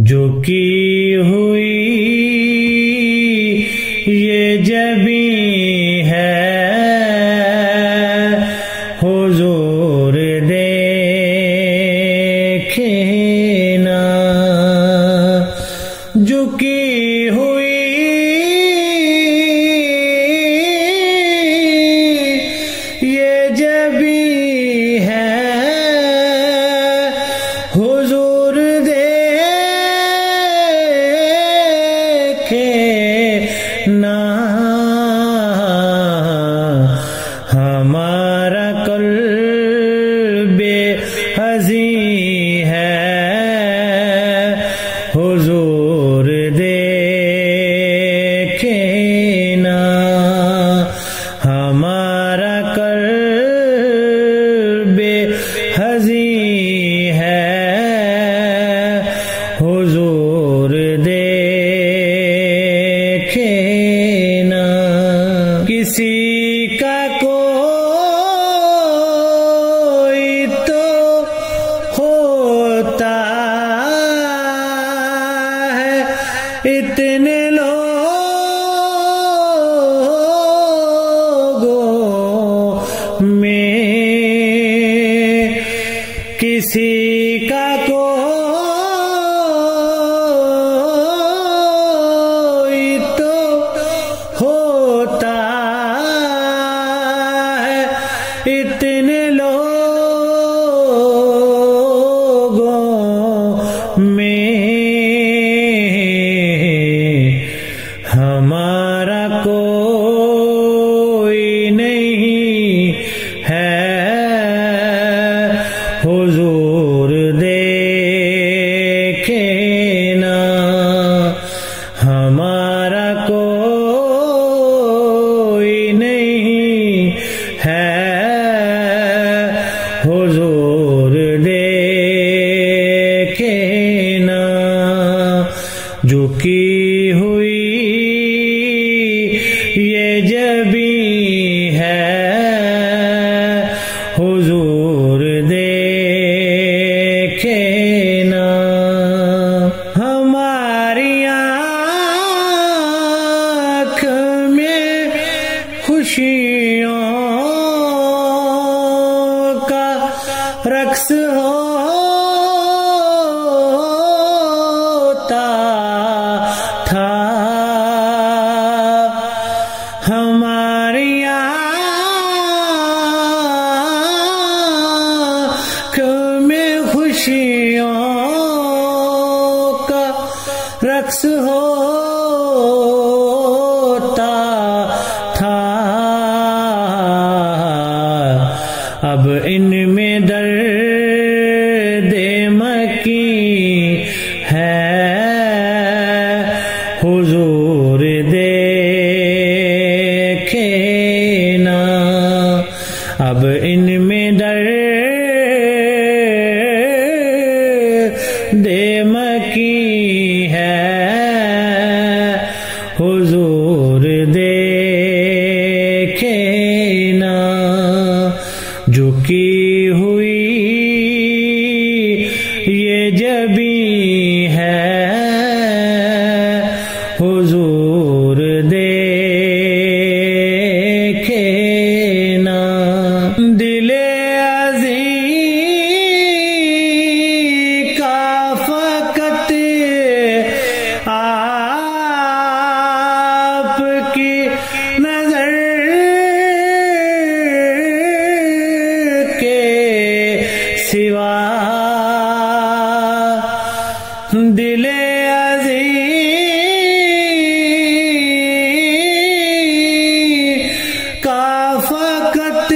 جو کی ہوئی یہ جبیں ہے حضور دیکھے نا، جو کی ہوئی یہ جبیں ہے حضور دیکھے نا، ہمارا قلب حزین ہے حضور دیکھے نا، ہمارا قلب حزین ہے حضور دیکھے نا، کسی کا کوئی تو ہوتا ہے اتنے لوگوں میں، کسی کا کوئی تو ہوتا ہے اتنے لوگوں میں، ہمارا کوئی نہیں ہے حضور دیکھے نا، ہمارا کوئی نہیں ہے حضور دیکھے نا، جو کی ہوئی یہ جبیں ہے حضور دیکھے نا، ہماری آنکھ میں خوشیوں کا رقص ہوتا تھا، ہماری آنکھ میں خوشیوں کا رقص ہوتا تھا، اب ان میں درد مکی ہے حضور دیکھے نا، اب ان میں درد مکی ہے حضور دیکھے نا، جو کی ہوئی یہ جبیں ہے حضور دیکھے نا، دل عزیز کا فقط آپ کی نظر کے سوا، دل عزیز کا فقط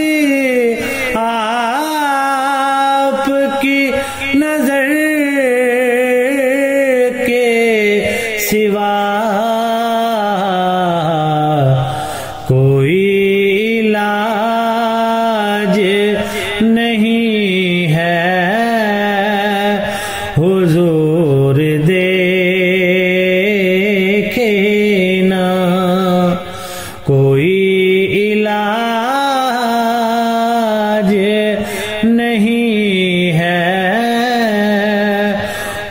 آپ کی نظر کے سوا کوئی علاج نہیں ہے حضور دیکھے نا، کوئی علاج نہیں ہے